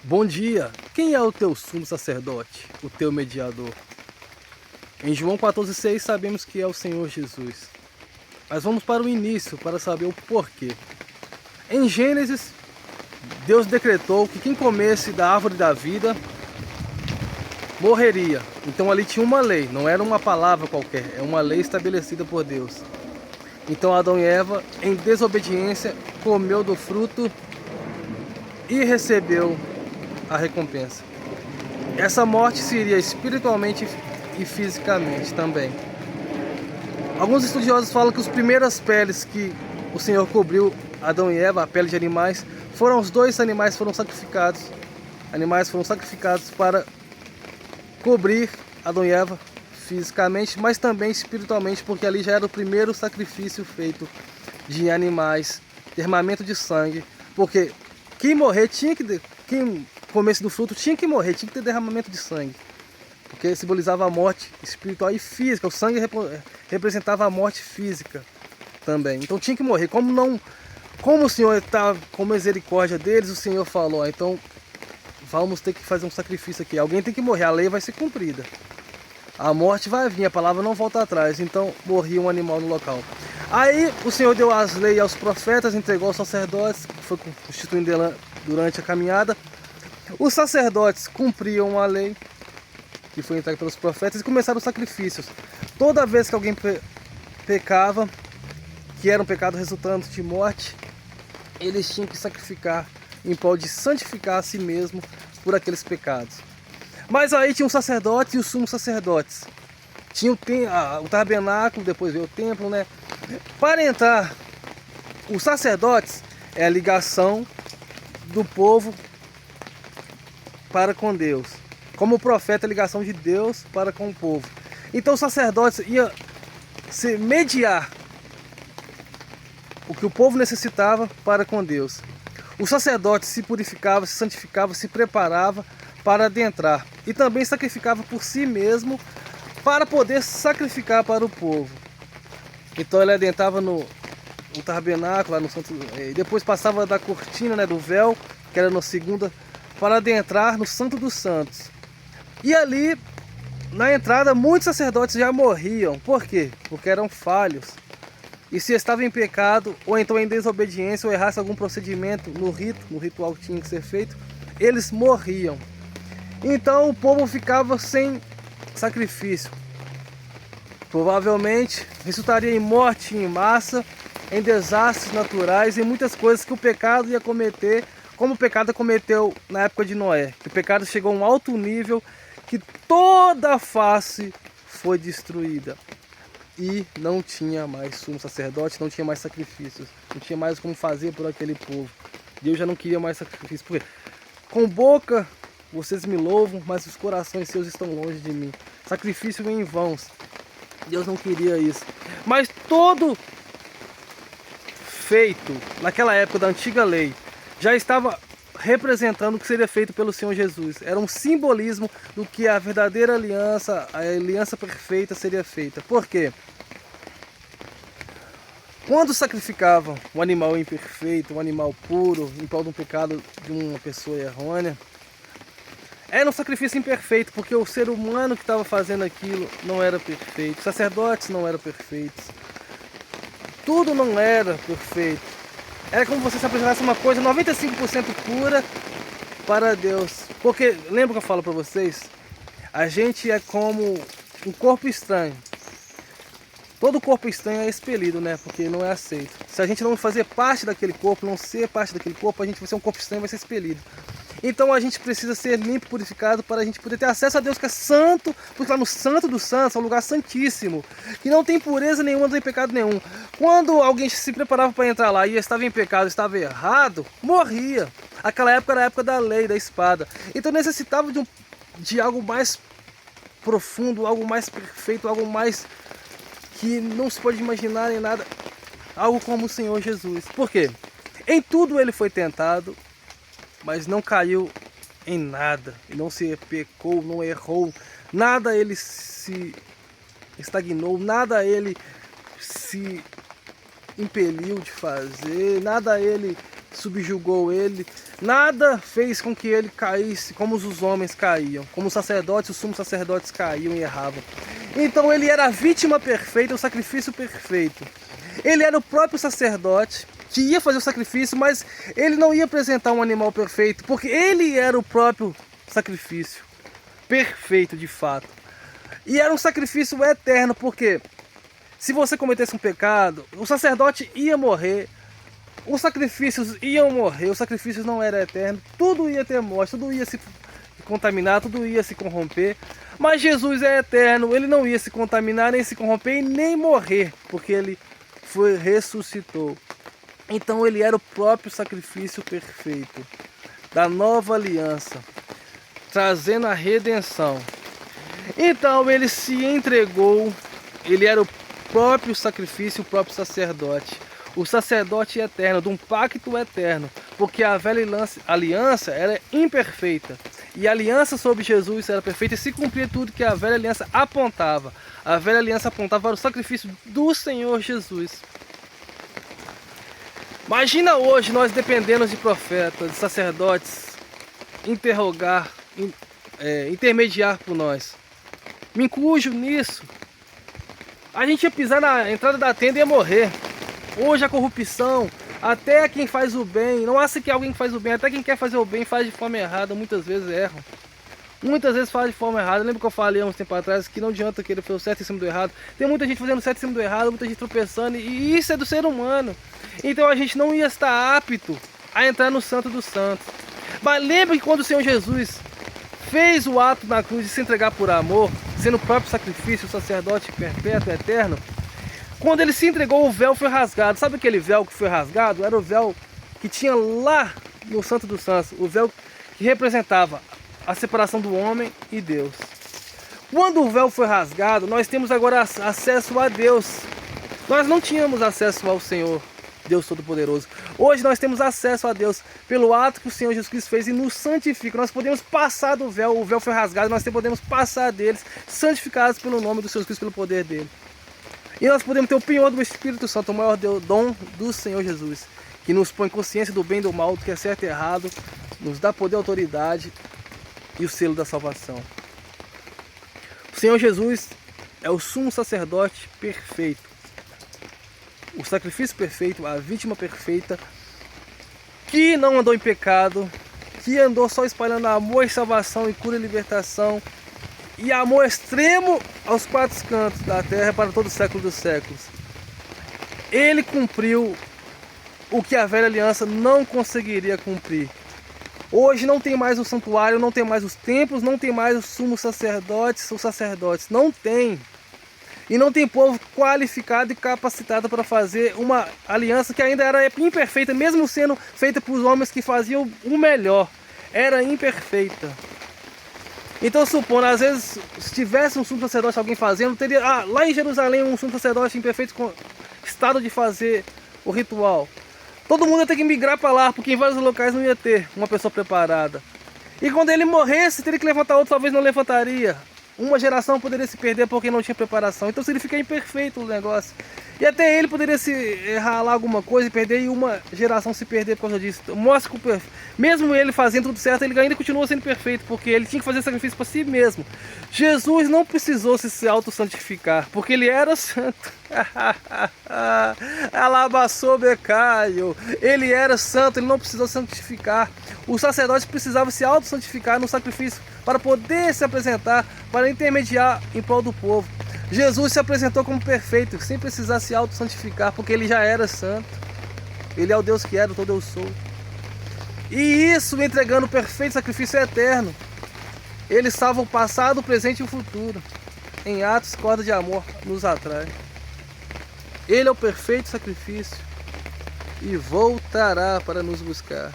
Bom dia! Quem é o teu sumo sacerdote, o teu mediador? Em João 14,6 sabemos que é o Senhor Jesus. Mas vamos para o início para saber o porquê. Em Gênesis, Deus decretou que quem comesse da árvore da vida morreria. Então ali tinha uma lei, não era uma palavra qualquer, é uma lei estabelecida por Deus. Então Adão e Eva, em desobediência, comeu do fruto e recebeu a recompensa. Essa morte seria espiritualmente e fisicamente também. Alguns estudiosos falam que as primeiras peles que o Senhor cobriu Adão e Eva, a pele de animais, foram os dois animais foram sacrificados. Animais foram sacrificados para cobrir Adão e Eva fisicamente, mas também espiritualmente, porque ali já era o primeiro sacrifício feito de animais, derramamento de sangue, porque quem morrer tinha que quem comesse do fruto tinha que morrer, tinha que ter derramamento de sangue, porque simbolizava a morte espiritual e física. O sangue representava a morte física também. Então tinha que morrer. Como o Senhor está com misericórdia deles, o Senhor falou: então vamos ter que fazer um sacrifício aqui. Alguém tem que morrer, a lei vai ser cumprida. A morte vai vir, a palavra não volta atrás. Então morria um animal no local. Aí o Senhor deu as leis aos profetas, entregou aos sacerdotes, que foi constituindo durante a caminhada. Os sacerdotes cumpriam a lei que foi entregue pelos profetas e começaram os sacrifícios. Toda vez que alguém pecava, que era um pecado resultante de morte, eles tinham que sacrificar em prol de santificar a si mesmo por aqueles pecados. Mas aí tinha um sacerdote e os sumos sacerdotes. Tinha o tabernáculo, depois veio o templo, né? Para entrar, os sacerdotes é a ligação do povo para com Deus. Como o profeta, a ligação de Deus para com o povo. Então os sacerdotes iam se mediar o que o povo necessitava para com Deus. O sacerdote se purificava, se santificava, se preparava para adentrar. E também sacrificava por si mesmo para poder sacrificar para o povo. Então ele adentrava no tabernáculo, lá no santo, e depois passava da cortina, né, do véu, que era no segunda, para adentrar no Santo dos Santos. E ali, na entrada, muitos sacerdotes já morriam. Por quê? Porque eram falhos. E se estava em pecado, ou então em desobediência, ou errasse algum procedimento no ritual que tinha que ser feito, eles morriam. Então o povo ficava sem sacrifício. Provavelmente resultaria em morte em massa, em desastres naturais e muitas coisas que o pecado ia cometer, como o pecado cometeu na época de Noé. O pecado chegou a um alto nível que toda a face foi destruída. E não tinha mais sumo sacerdote, não tinha mais sacrifícios, não tinha mais como fazer por aquele povo. Deus já não queria mais sacrifício, porque com boca vocês me louvam, mas os corações seus estão longe de mim. Sacrifício em vãos. Deus não queria isso. Mas todo feito naquela época da antiga lei já estava representando o que seria feito pelo Senhor Jesus. Era um simbolismo do que a verdadeira aliança, a aliança perfeita seria feita. Por quê? Quando sacrificavam um animal imperfeito, um animal puro, em prol de um pecado de uma pessoa errônea, era um sacrifício imperfeito, porque o ser humano que estava fazendo aquilo não era perfeito, os sacerdotes não eram perfeitos, tudo não era perfeito. Era como se você apresentasse uma coisa 95% pura para Deus. Porque, lembra que eu falo para vocês? A gente é como um corpo estranho. Todo corpo estranho é expelido, né? Porque não é aceito. Se a gente não fazer parte daquele corpo, não ser parte daquele corpo, a gente vai ser um corpo estranho e vai ser expelido. Então a gente precisa ser limpo, purificado, para a gente poder ter acesso a Deus, que é santo, porque lá no Santo dos Santos é um lugar santíssimo, que não tem pureza nenhuma, não tem pecado nenhum. Quando alguém se preparava para entrar lá e estava em pecado, estava errado, morria. Aquela época era a época da lei, da espada. Então necessitava de algo mais profundo, algo mais perfeito, algo mais que não se pode imaginar em nada, algo como o Senhor Jesus. Por quê? Em tudo ele foi tentado, mas não caiu em nada, não se pecou, não errou, nada ele se estagnou, nada ele se impeliu de fazer, nada ele subjugou ele, nada fez com que ele caísse como os homens caíam, como os sacerdotes, os sumos sacerdotes caíam e erravam. Então ele era a vítima perfeita, o sacrifício perfeito. Ele era o próprio sacerdote que ia fazer o sacrifício, mas ele não ia apresentar um animal perfeito, porque ele era o próprio sacrifício perfeito de fato. E era um sacrifício eterno, porque se você cometesse um pecado, o sacerdote ia morrer, os sacrifícios iam morrer, os sacrifícios não eram eternos, tudo ia ter morte, tudo ia se contaminar, tudo ia se corromper. Mas Jesus é eterno, ele não ia se contaminar, nem se corromper e nem morrer, porque ele ressuscitou. Então ele era o próprio sacrifício perfeito da nova aliança, trazendo a redenção. Então ele se entregou, ele era o próprio sacrifício, o próprio sacerdote. O sacerdote eterno, de um pacto eterno, porque a velha aliança era imperfeita. E a aliança sobre Jesus era perfeita e se cumpria tudo que a velha aliança apontava. A velha aliança apontava para o sacrifício do Senhor Jesus. Imagina hoje nós dependendo de profetas, de sacerdotes, intermediar por nós. Me incujo nisso. A gente ia pisar na entrada da tenda e ia morrer. Hoje a corrupção, até quem faz o bem, não acha que alguém que faz o bem, até quem quer fazer o bem faz de forma errada, muitas vezes erram. Muitas vezes faz de forma errada. Lembra que eu falei há uns tempo atrás que não adianta querer fazer o certo em cima do errado. Tem muita gente fazendo o certo em cima do errado, muita gente tropeçando, e isso é do ser humano. Então a gente não ia estar apto a entrar no Santo dos Santos. Mas lembra que quando o Senhor Jesus fez o ato na cruz de se entregar por amor, sendo o próprio sacrifício, o sacerdote perpétuo, eterno, quando ele se entregou, o véu foi rasgado. Sabe aquele véu que foi rasgado? Era o véu que tinha lá no Santo dos Santos, o véu que representava a separação do homem e Deus. Quando o véu foi rasgado, nós temos agora acesso a Deus. Nós não tínhamos acesso ao Senhor, Deus Todo-Poderoso. Hoje nós temos acesso a Deus pelo ato que o Senhor Jesus Cristo fez e nos santifica. Nós podemos passar do véu, o véu foi rasgado, nós podemos passar deles, santificados pelo nome do Senhor Jesus Cristo, pelo poder dele. E nós podemos ter o penhor do Espírito Santo, o maior dom do Senhor Jesus, que nos põe consciência do bem e do mal, do que é certo e errado, nos dá poder e autoridade e o selo da salvação. O Senhor Jesus é o sumo sacerdote perfeito, o sacrifício perfeito, a vítima perfeita, que não andou em pecado, que andou só espalhando amor e salvação e cura e libertação, e amor extremo aos quatro cantos da terra para todo o século dos séculos. Ele cumpriu o que a velha aliança não conseguiria cumprir. Hoje não tem mais o santuário, não tem mais os templos, não tem mais os sumos sacerdotes, os sacerdotes. Não tem. E não tem povo qualificado e capacitado para fazer uma aliança que ainda era imperfeita, mesmo sendo feita por homens que faziam o melhor. Era imperfeita. Então, supondo, às vezes, se tivesse um sumo sacerdote, alguém fazendo, teria lá em Jerusalém um sumo sacerdote em perfeito estado de fazer o ritual. Todo mundo ia ter que migrar para lá, porque em vários locais não ia ter uma pessoa preparada. E quando ele morresse, teria que levantar outro, talvez não levantaria. Uma geração poderia se perder porque não tinha preparação. Então seria ficar imperfeito o negócio. E até ele poderia se ralar alguma coisa e perder, e uma geração se perder por causa disso. Mostra que mesmo ele fazendo tudo certo, ele ainda continua sendo perfeito, porque ele tinha que fazer sacrifício para si mesmo. Jesus não precisou se auto-santificar, porque ele era santo. Alabaçobecaio. Ele era santo, ele não precisou santificar. O sacerdote precisava se auto-santificar no sacrifício para poder se apresentar, para intermediar em prol do povo. Jesus se apresentou como perfeito, sem precisar se auto-santificar, porque ele já era santo. Ele é o Deus que era, todo eu sou. E isso entregando o perfeito sacrifício eterno. Ele salva o passado, o presente e o futuro. Em atos, corda de amor nos atrai. Ele é o perfeito sacrifício e voltará para nos buscar.